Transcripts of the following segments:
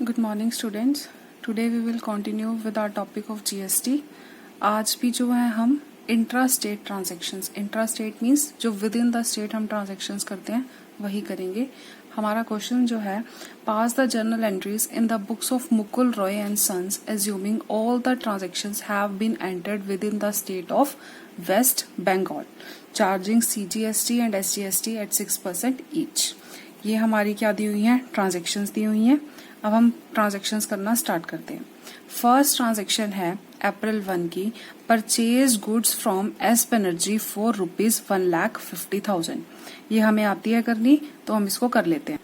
Good morning students. Today we will continue with our topic of GST. आज भी जो है हम intra state transactions, intra state means जो विद इन द स्टेट हम transactions करते हैं वही करेंगे। हमारा क्वेश्चन जो है, pass the journal entries in the books of Mukul Roy and sons assuming all the transactions have been entered within the state of West Bengal charging CGST and SGST at 6% each. ये हमारी क्या दी हुई है, ट्रांजैक्शंस दी हुई हैं। अब हम ट्रांजैक्शंस करना स्टार्ट करते हैं। फर्स्ट ट्रांजैक्शन है अप्रैल 1 की, purchase goods from S Banerjee for ₹1,50,000। ये हमें आती है करनी, तो हम इसको कर लेते हैं।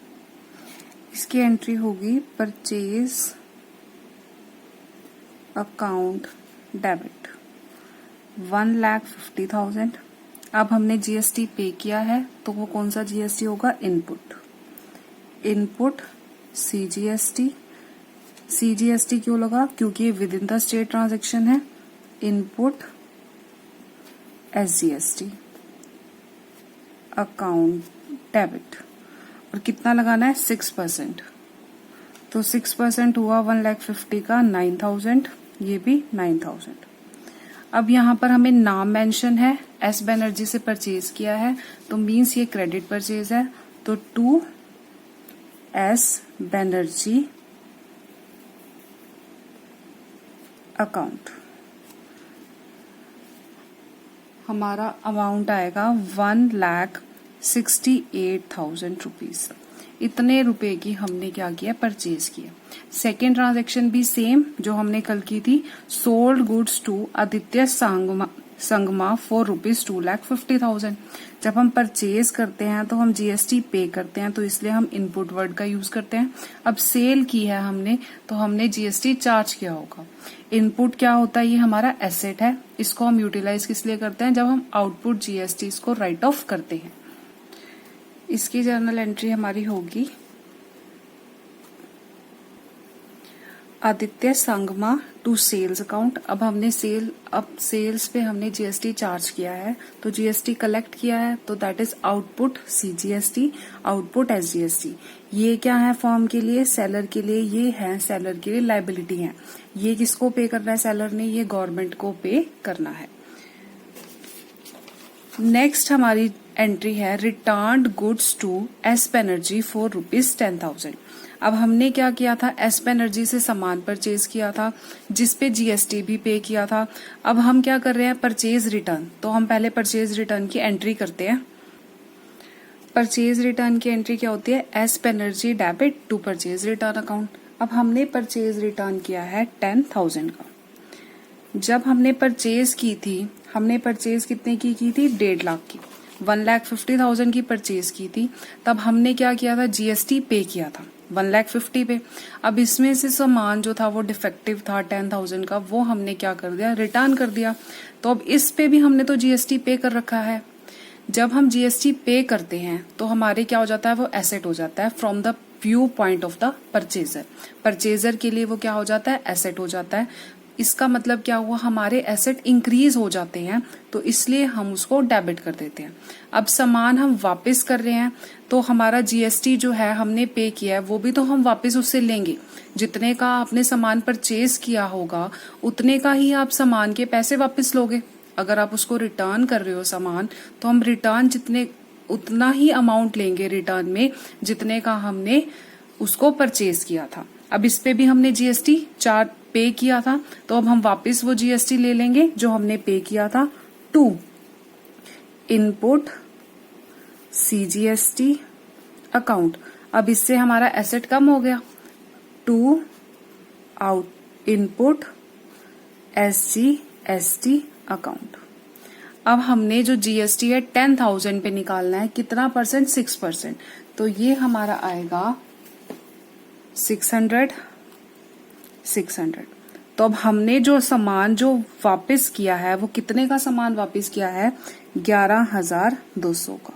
इसकी एंट्री होगी परचेज अकाउंट डेबिट 1,50,000। अब हमने जीएसटी पे किया है, तो वो कौन सा जीएसटी होगा, इनपुट सीजीएसटी। सीजीएसटी क्यों लगा, क्योंकि ये with in the state transaction है। इनपुट एसजीएसटी अकाउंट डेबिट, और कितना लगाना है, 6%। तो 6% हुआ 1,50,000 का 9,000, ये भी 9,000। अब यहाँ पर हमें नाम मेंशन है, एस बनर्जी से परचेज किया है, तो मीन्स ये क्रेडिट परचेज है। तो टू एस बनर्जी अकाउंट हमारा अमाउंट आएगा 1,68,000 रुपीज। इतने रुपए की हमने क्या किया, परचेज किया। सेकेंड ट्रांजैक्शन भी सेम जो हमने कल की थी, sold goods to Aditya Sangma for ₹2,50,000। जब हम परचेज करते हैं तो हम जीएसटी पे करते हैं, तो इसलिए हम इनपुट वर्ड का यूज करते हैं। अब सेल की है हमने, तो हमने जीएसटी चार्ज किया होगा। इनपुट क्या होता है, ये हमारा एसेट है। इसको हम यूटिलाइज किस लिए करते हैं, जब हम आउटपुट जीएसटी इसको राइट ऑफ करते हैं। इसकी जर्नल एंट्री हमारी होगी Aditya Sangma to sales account. अब हमने सेल्स पे हमने जीएसटी चार्ज किया है, तो जीएसटी कलेक्ट किया है, तो that is output CGST, output SGST. ये क्या है फॉर्म के लिए, सेलर के लिए। ये है सेलर के लिए लायबिलिटी है। ये किसको पे करना है सेलर ने, ये गवर्नमेंट को पे करना है। नेक्स्ट हमारी एंट्री है returned goods to S Banerjee for ₹10,000। अब हमने क्या किया था, एस बनर्जी से सामान परचेज किया था, जिसपे जीएसटी भी पे किया था। अब हम क्या कर रहे हैं, परचेज रिटर्न। तो हम पहले परचेज रिटर्न की एंट्री करते हैं। परचेज रिटर्न की एंट्री क्या होती है, S Banerjee debit to purchase return account. अब हमने परचेज रिटर्न किया है 10,000 का। जब हमने परचेज की थी, हमने परचेज कितने की थी, 1.5 लाख की। 1,50,000 की परचेज की थी। तब हमने क्या किया था, जीएसटी पे किया था 1,50,000 पे। अब इसमें से सामान जो था वो डिफेक्टिव था 10,000 का, वो हमने क्या कर दिया, रिटर्न कर दिया। तो अब इस पे भी हमने तो जीएसटी पे कर रखा है। जब हम जीएसटी पे करते हैं तो हमारे क्या हो जाता है, वो एसेट हो जाता है from the view point of the purchaser. Purchaser के लिए वो क्या हो जाता है, एसेट हो जाता है। इसका मतलब क्या हुआ, हमारे एसेट इंक्रीज हो जाते हैं, तो इसलिए हम उसको डेबिट कर देते हैं। अब सामान हम वापस कर रहे हैं, तो हमारा जीएसटी जो है हमने पे किया है, वो भी तो हम वापस उससे लेंगे। जितने का आपने सामान परचेज किया होगा, उतने का ही आप सामान के पैसे वापस लोगे। अगर आप उसको रिटर्न कर रहे हो सामान, तो हम रिटर्न उतना ही अमाउंट लेंगे रिटर्न में, जितने का हमने उसको परचेज किया था। अब इस पे भी हमने जीएसटी पे किया था, तो अब हम वापस वो जीएसटी ले लेंगे जो हमने पे किया था। To input CGST account. अब इससे हमारा एसेट कम हो गया। To out input SGST account. अब हमने जो जीएसटी है 10,000 पे निकालना है, कितना परसेंट, 6%। तो ये हमारा आएगा 600। तो अब हमने जो सामान जो वापस किया है, वो कितने का सामान वापस किया है, 11,200 का।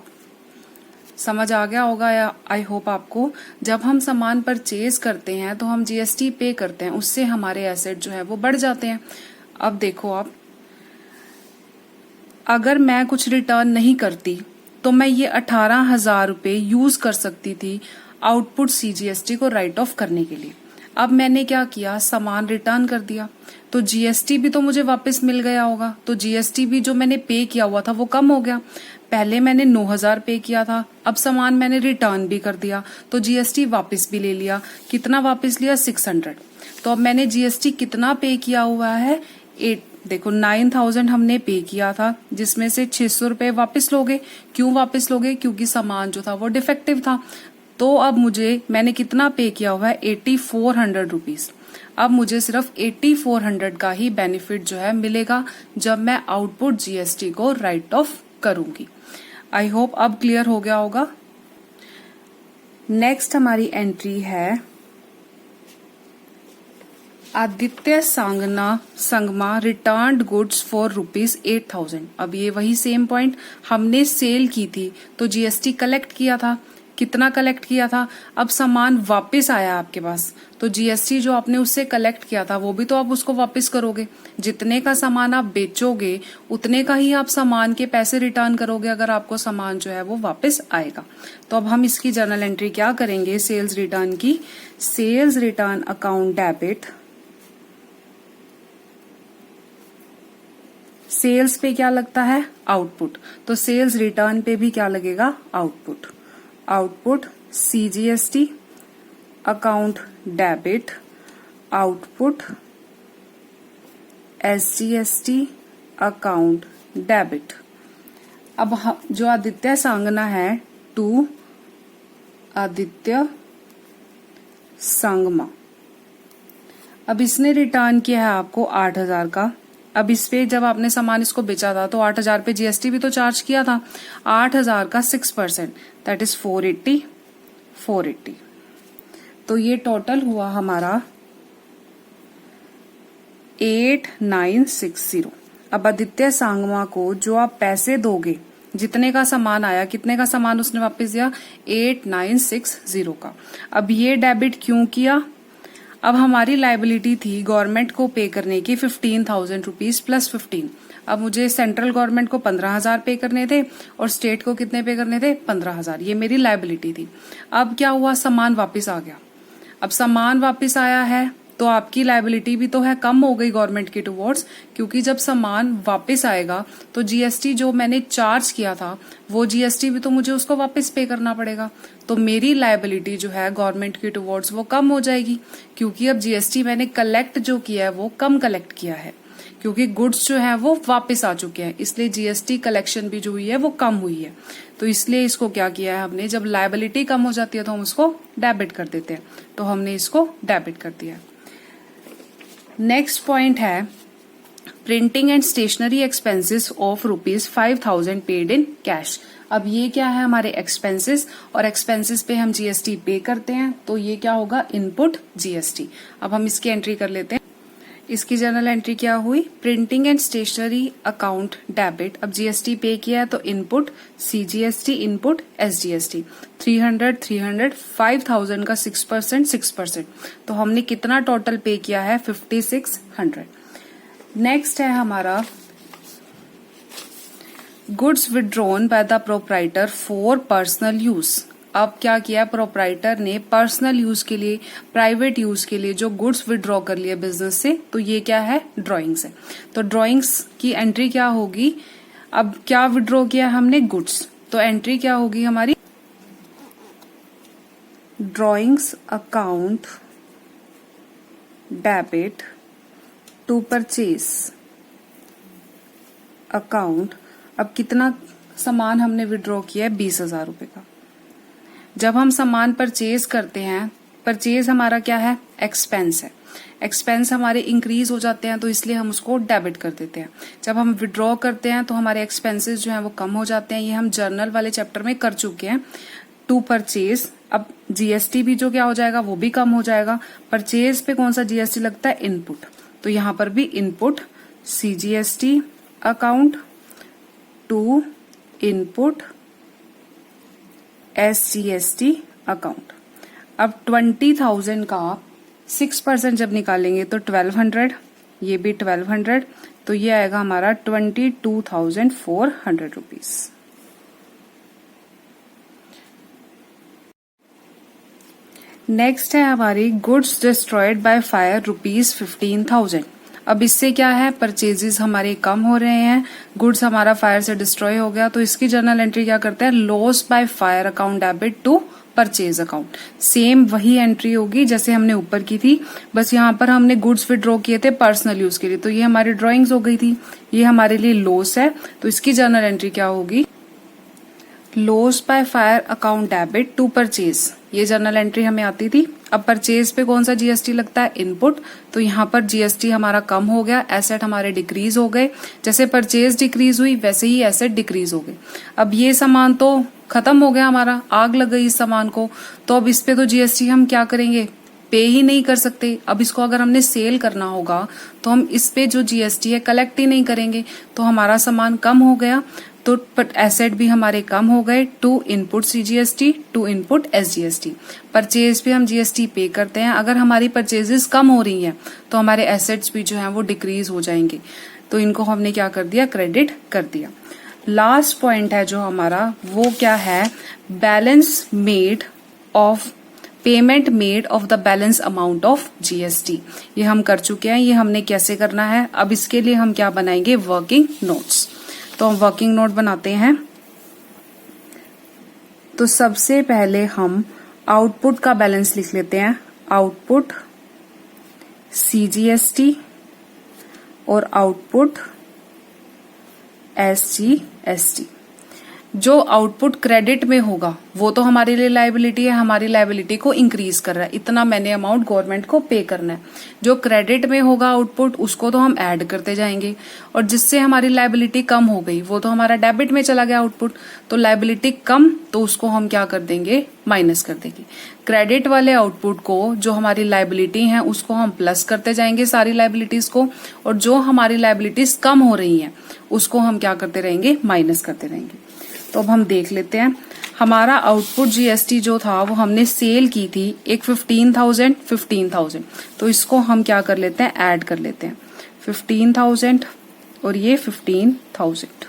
समझ आ गया होगा या आई होप आपको। जब हम सामान परचेज करते हैं तो हम जीएसटी पे करते हैं, उससे हमारे एसेट जो है वो बढ़ जाते हैं। अब देखो आप, अगर मैं कुछ रिटर्न नहीं करती तो मैं ये 18,000 रुपए यूज कर सकती थी आउटपुट सीजीएसटी को राइट ऑफ करने के लिए। अब मैंने क्या किया, सामान रिटर्न कर दिया, तो जीएसटी भी तो मुझे वापस मिल गया होगा। तो जीएसटी भी जो मैंने पे किया हुआ था वो कम हो गया। पहले मैंने 9,000 पे किया था, अब सामान मैंने रिटर्न भी कर दिया तो जीएसटी वापस भी ले लिया। कितना वापस लिया, 600। तो अब मैंने जीएसटी कितना पे किया हुआ है, 9,000 हमने पे किया था, जिसमें से 600 रुपए वापस लोगे। क्यों वापस लोगे, क्योंकि सामान जो था वो डिफेक्टिव था। तो अब मैंने कितना पे किया हुआ है, 8400 रुपीज। अब मुझे सिर्फ 8400 का ही बेनिफिट जो है मिलेगा जब मैं आउटपुट जीएसटी को राइट ऑफ करूंगी। आई होप अब क्लियर हो गया होगा। नेक्स्ट हमारी एंट्री है Aditya Sangma returned goods for ₹8,000। अब ये वही सेम पॉइंट, हमने सेल की थी तो जीएसटी कलेक्ट किया था। कितना कलेक्ट किया था, अब सामान वापस आया आपके पास तो जीएसटी जो आपने उससे कलेक्ट किया था वो भी तो आप उसको वापस करोगे। जितने का सामान आप बेचोगे उतने का ही आप सामान के पैसे रिटर्न करोगे अगर आपको सामान जो है वो वापस आएगा। तो अब हम इसकी जर्नल एंट्री क्या करेंगे, सेल्स रिटर्न की। Sales return account debit, sales पे क्या लगता है, आउटपुट, तो सेल्स रिटर्न पे भी क्या लगेगा, output. Output CGST account debit, output SGST account debit. अब जो आदित्य सांगना है, टू आदित्य संगमा, अब इसने रिटर्न किया है आपको 8,000 का। अब इस पे जब आपने सामान इसको बेचा था तो 8,000 पे जीएसटी भी तो चार्ज किया था। 8,000 का 6% दैट इज 480। तो ये टोटल हुआ हमारा 8960। अब आदित्य सांगमा को जो आप पैसे दोगे, जितने का सामान आया, कितने का सामान उसने वापस दिया, 8960 का। अब ये डेबिट क्यों किया, अब हमारी लायबिलिटी थी गवर्नमेंट को पे करने की 15,000 रुपीज प्लस 15। अब मुझे सेंट्रल गवर्नमेंट को 15,000 पे करने थे और स्टेट को कितने पे करने थे, 15,000। ये मेरी लायबिलिटी थी। अब क्या हुआ, सामान वापस आ गया। अब सामान वापस आया है तो आपकी लायबिलिटी भी तो है कम हो गई गवर्नमेंट के टुवर्ड्स, क्योंकि जब सामान वापस आएगा तो जीएसटी जो मैंने चार्ज किया था वो जीएसटी भी तो मुझे उसको वापस पे करना पड़ेगा। तो मेरी लायबिलिटी जो है गवर्नमेंट के टुवर्ड्स वो कम हो जाएगी, क्योंकि अब जीएसटी मैंने कलेक्ट जो किया है वो कम कलेक्ट किया है, क्योंकि गुड्स जो है वो वापस आ चुके हैं, इसलिए जीएसटी कलेक्शन भी जो हुई है वो कम हुई है। तो इसलिए इसको क्या किया है हमने, जब लायबिलिटी कम हो जाती है तो हम उसको डेबिट कर देते हैं, तो हमने इसको डेबिट कर दिया। नेक्स्ट पॉइंट है printing and stationery expenses of ₹5,000 paid in cash. अब ये क्या है, हमारे एक्सपेंसेस, और एक्सपेंसेस पे हम जीएसटी पे करते हैं, तो ये क्या होगा, इनपुट जीएसटी। अब हम इसकी एंट्री कर लेते हैं। इसकी जनरल एंट्री क्या हुई, printing and stationery account debit. अब जीएसटी पे किया है तो इनपुट सीजीएसटी, इनपुट एसजीएसटी। 300 5,000 का 6%। तो हमने कितना टोटल पे किया है, 5,600। नेक्स्ट है हमारा goods withdrawn by the proprietor for personal use. अब क्या किया, प्रोप्राइटर ने पर्सनल यूज के लिए, प्राइवेट यूज के लिए जो गुड्स विड्रॉ कर लिए बिजनेस से, तो ये क्या है, ड्राइंग्स है। तो ड्राइंग्स की एंट्री क्या होगी, अब क्या विड्रॉ किया हमने, गुड्स, तो एंट्री क्या होगी हमारी, drawings account debit to purchase account. अब कितना सामान हमने विड्रॉ किया है, 20,000 रुपए का। जब हम सामान परचेज करते हैं, परचेज हमारा क्या है, एक्सपेंस है। एक्सपेंस हमारे इंक्रीज हो जाते हैं तो इसलिए हम उसको डेबिट कर देते हैं। जब हम विड्रॉ करते हैं तो हमारे एक्सपेंसेस जो हैं वो कम हो जाते हैं। ये हम जर्नल वाले चैप्टर में कर चुके हैं। टू परचेज, अब जीएसटी भी जो क्या हो जाएगा, वो भी कम हो जाएगा। परचेज पे कौन सा जीएसटी लगता है, इनपुट, तो यहां पर भी input CGST account to input SGST account. अब 20,000 का 6% जब निकालेंगे तो 1,200, ये भी 1,200, तो ये आएगा हमारा 22,400 रुपीज। नेक्स्ट है हमारी गुड्स डिस्ट्रॉयड बाय फायर ₹15,000। अब इससे क्या है, परचेजेस हमारे कम हो रहे हैं, गुड्स हमारा फायर से डिस्ट्रॉय हो गया, तो इसकी जर्नल एंट्री क्या करते हैं, loss by fire account debit to purchase account. Same वही एंट्री होगी जैसे हमने ऊपर की थी, बस यहाँ पर हमने गुड्स विड्रॉ किए थे पर्सनल यूज के लिए, तो ये हमारी ड्रॉइंग्स हो गई थी, ये हमारे लिए लॉस है, तो इसकी जर्नल एंट्री क्या होगी, loss by fire account debit to purchase. ये जर्नल एंट्री हमें आती थी। अब परचेज पे कौन सा जीएसटी लगता है, इनपुट, तो यहाँ पर जीएसटी हमारा कम हो गया, एसेट हमारे डिक्रीज हो गए, जैसे परचेज डिक्रीज हुई वैसे ही एसेट डिक्रीज हो गए। अब ये सामान तो खत्म हो गया हमारा, आग लग गई इस सामान को, तो अब इस पे तो जीएसटी हम क्या करेंगे, पे ही नहीं कर सकते। अब इसको अगर हमने सेल करना होगा तो हम इस पे जो जीएसटी है कलेक्ट ही नहीं करेंगे, तो हमारा सामान कम हो गया, तो एसेट भी हमारे कम हो गए। To input CGST, to input SGST. Purchase पे हम जीएसटी पे करते हैं, अगर हमारी परचेजेस कम हो रही हैं तो हमारे एसेट्स भी जो हैं वो डिक्रीज हो जाएंगे, तो इनको हमने क्या कर दिया, क्रेडिट कर दिया। लास्ट पॉइंट है जो हमारा, वो क्या है, balance made of payment made of the balance amount of GST. ये हम कर चुके हैं, ये हमने कैसे करना है, अब इसके लिए हम क्या बनाएंगे, वर्किंग नोट्स। तो हम वर्किंग नोट बनाते हैं। तो सबसे पहले हम आउटपुट का बैलेंस लिख लेते हैं, आउटपुट सीजीएसटी और आउटपुट एसजीएसटी। जो आउटपुट क्रेडिट में होगा वो तो हमारे लिए लायबिलिटी है, हमारी लायबिलिटी को इंक्रीज कर रहा है, इतना मैंने अमाउंट गवर्नमेंट को पे करना है। जो क्रेडिट में होगा आउटपुट, उसको तो हम ऐड करते जाएंगे, और जिससे हमारी लायबिलिटी कम हो गई वो तो हमारा डेबिट में चला गया आउटपुट, तो लायबिलिटी कम, तो उसको हम क्या कर देंगे, माइनस कर देंगे। क्रेडिट वाले आउटपुट को, जो हमारी लायबिलिटी है, उसको हम प्लस करते जाएंगे सारी लायबिलिटीज को, और जो हमारी लायबिलिटीज कम हो रही हैं उसको हम क्या करते रहेंगे, माइनस करते रहेंगे। तो अब हम देख लेते हैं, हमारा आउटपुट जीएसटी जो था वो हमने सेल की थी एक 15,000, तो इसको हम क्या कर लेते हैं, ऐड कर लेते हैं, 15,000 और ये 15,000।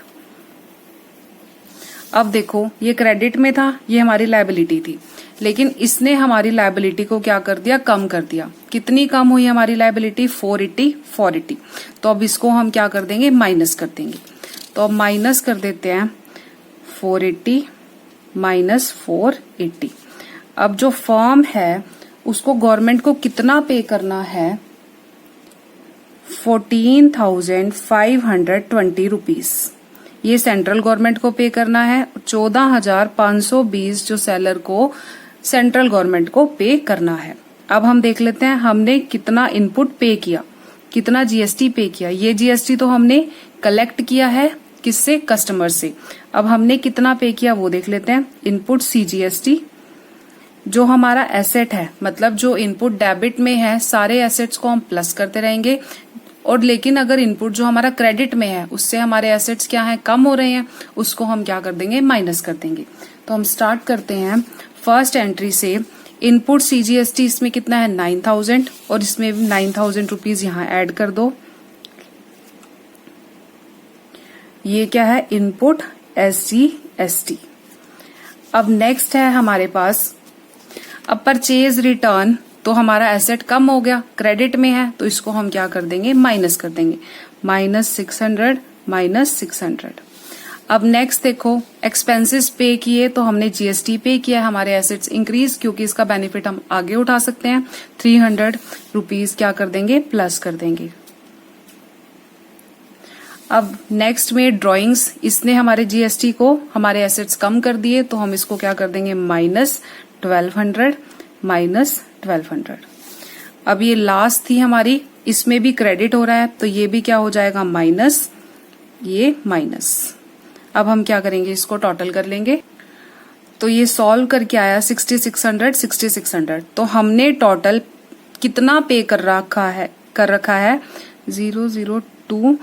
अब देखो ये क्रेडिट में था, ये हमारी लायबिलिटी थी, लेकिन इसने हमारी लायबिलिटी को क्या कर दिया, कम कर दिया। कितनी कम हुई हमारी लायबिलिटी, 480। तो अब इसको हम क्या कर देंगे, माइनस कर देंगे। तो अब माइनस कर देते हैं 480 माइनस 480। अब जो फर्म है उसको गवर्नमेंट को कितना पे करना है, 14,520 रुपीज। ये सेंट्रल गवर्नमेंट को पे करना है, 14,520 जो सेलर को सेंट्रल गवर्नमेंट को पे करना है। अब हम देख लेते हैं हमने कितना इनपुट पे किया, कितना जीएसटी पे किया। ये जीएसटी तो हमने कलेक्ट किया है, किससे, कस्टमर से। अब हमने कितना पे किया वो देख लेते हैं, इनपुट सीजीएसटी, जो हमारा एसेट है, मतलब जो इनपुट डेबिट में है सारे एसेट्स को हम प्लस करते रहेंगे, और लेकिन अगर इनपुट जो हमारा क्रेडिट में है उससे हमारे एसेट्स क्या है, कम हो रहे हैं, उसको हम क्या कर देंगे, माइनस कर देंगे। तो हम स्टार्ट करते हैं फर्स्ट एंट्री से। इनपुट सीजीएसटी इसमें कितना है, 9,000, और इसमें भी 9,000 रुपीज यहाँ ऐड कर दो। ये क्या है, इनपुट एसजीएसटी। अब नेक्स्ट है हमारे पास, अब परचेज रिटर्न, तो हमारा एसेट कम हो गया, क्रेडिट में है, तो इसको हम क्या कर देंगे, माइनस कर देंगे, -600 -600। अब नेक्स्ट देखो, एक्सपेंसेस पे किए तो हमने जीएसटी पे किया, हमारे एसेट्स इंक्रीज, क्योंकि इसका बेनिफिट हम आगे उठा सकते हैं। 300 रुपीज क्या कर देंगे, प्लस कर देंगे। अब नेक्स्ट में ड्राइंग्स, इसने हमारे जीएसटी को, हमारे एसेट्स कम कर दिए, तो हम इसको क्या कर देंगे, -1200 -1200। अब ये लास्ट थी हमारी, इसमें भी क्रेडिट हो रहा है, तो ये भी क्या हो जाएगा, माइनस, ये माइनस। अब हम क्या करेंगे, इसको टोटल कर लेंगे। तो ये सॉल्व करके आया 6600। तो हमने टोटल कितना पे कर रखा है 002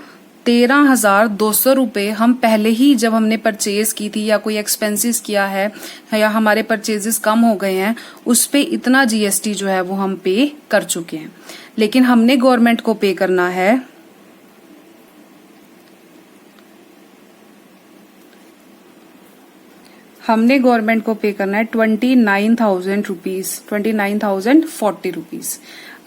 13,200 रुपए हम पहले ही, जब हमने परचेज की थी या कोई एक्सपेंसेस किया है या हमारे परचेजेस कम हो गए हैं, उस पे इतना जीएसटी जो है वो हम पे कर चुके हैं। लेकिन हमने गवर्नमेंट को पे करना है हमने गवर्नमेंट को पे करना है 29,000 रुपीज, 29,040 रुपीज।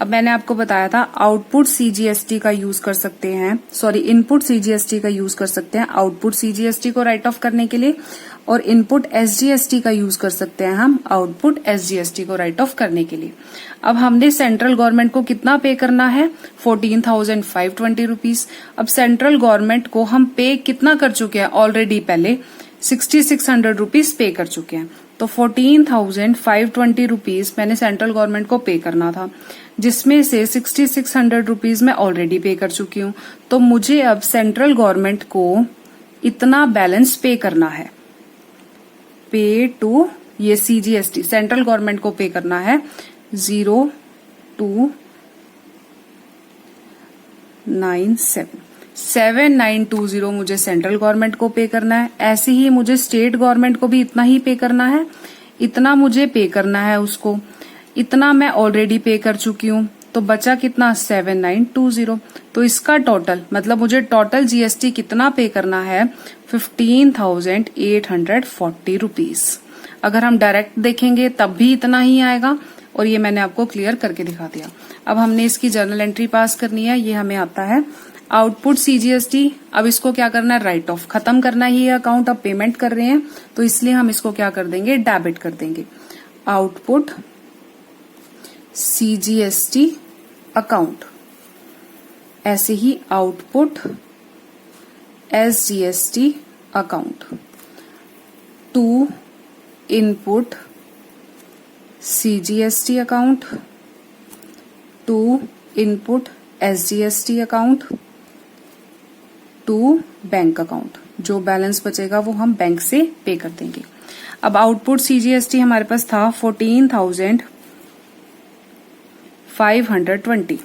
अब मैंने आपको बताया था आउटपुट सीजीएसटी का यूज कर सकते हैं, सॉरी इनपुट सीजीएसटी का यूज कर सकते हैं आउटपुट सीजीएसटी को राइट ऑफ करने के लिए, और इनपुट एसजीएसटी का यूज कर सकते हैं हम आउटपुट एसजीएसटी को राइट ऑफ करने के लिए। अब हमने सेंट्रल गवर्नमेंट को कितना पे करना है 14,520 रुपीज। अब सेंट्रल गवर्नमेंट को हम पे कितना कर चुके हैं ऑलरेडी, पहले 6,600 रुपीज पे कर चुके हैं, तो 14,520 रुपीज मैंने सेंट्रल गवर्नमेंट को पे करना था, जिसमें से 6,600 रुपीज मैं ऑलरेडी पे कर चुकी हूँ। तो मुझे अब सेंट्रल गवर्नमेंट को इतना बैलेंस पे करना है, पे टू ये सीजीएसटी सेंट्रल गवर्नमेंट को पे करना है 0,297,7920 मुझे सेंट्रल गवर्नमेंट को पे करना है। ऐसे ही मुझे स्टेट गवर्नमेंट को भी इतना ही पे करना है, इतना मुझे पे करना है उसको, इतना मैं ऑलरेडी पे कर चुकी हूँ, तो बचा कितना 7,920। तो इसका टोटल मतलब मुझे टोटल जीएसटी कितना पे करना है 15,840 रुपीज। अगर हम डायरेक्ट देखेंगे तब भी इतना ही आएगा, और ये मैंने आपको क्लियर करके दिखा दिया। अब हमने इसकी जर्नल एंट्री पास करनी है, ये हमें आता है आउटपुट सीजीएसटी। अब इसको क्या करना है राइट ऑफ, खत्म करना ही है अकाउंट, अब पेमेंट कर रहे हैं तो इसलिए हम इसको क्या कर देंगे डेबिट कर देंगे, आउटपुट सीजीएसटी अकाउंट। ऐसे ही output SGST account to input CGST account to input SGST account to bank account. जो बैलेंस बचेगा वो हम बैंक से पे कर देंगे। अब आउटपुट सीजीएसटी हमारे पास था 14,520,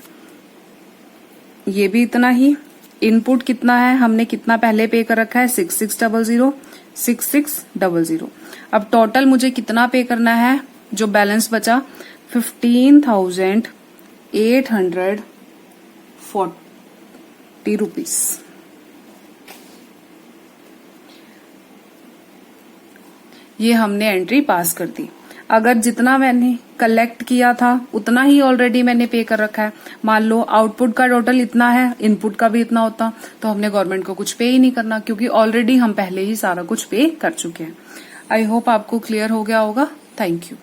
ये भी इतना ही। इनपुट कितना है, हमने कितना पहले पे कर रखा है 6600। अब टोटल मुझे कितना पे करना है, जो बैलेंस बचा 15,840 रुपीज। ये हमने एंट्री पास कर दी। अगर जितना मैंने कलेक्ट किया था उतना ही ऑलरेडी मैंने पे कर रखा है, मान लो आउटपुट का टोटल इतना है, इनपुट का भी इतना होता, तो हमने गवर्नमेंट को कुछ पे ही नहीं करना, क्योंकि ऑलरेडी हम पहले ही सारा कुछ पे कर चुके हैं। आई होप आपको क्लियर हो गया होगा। Thank you.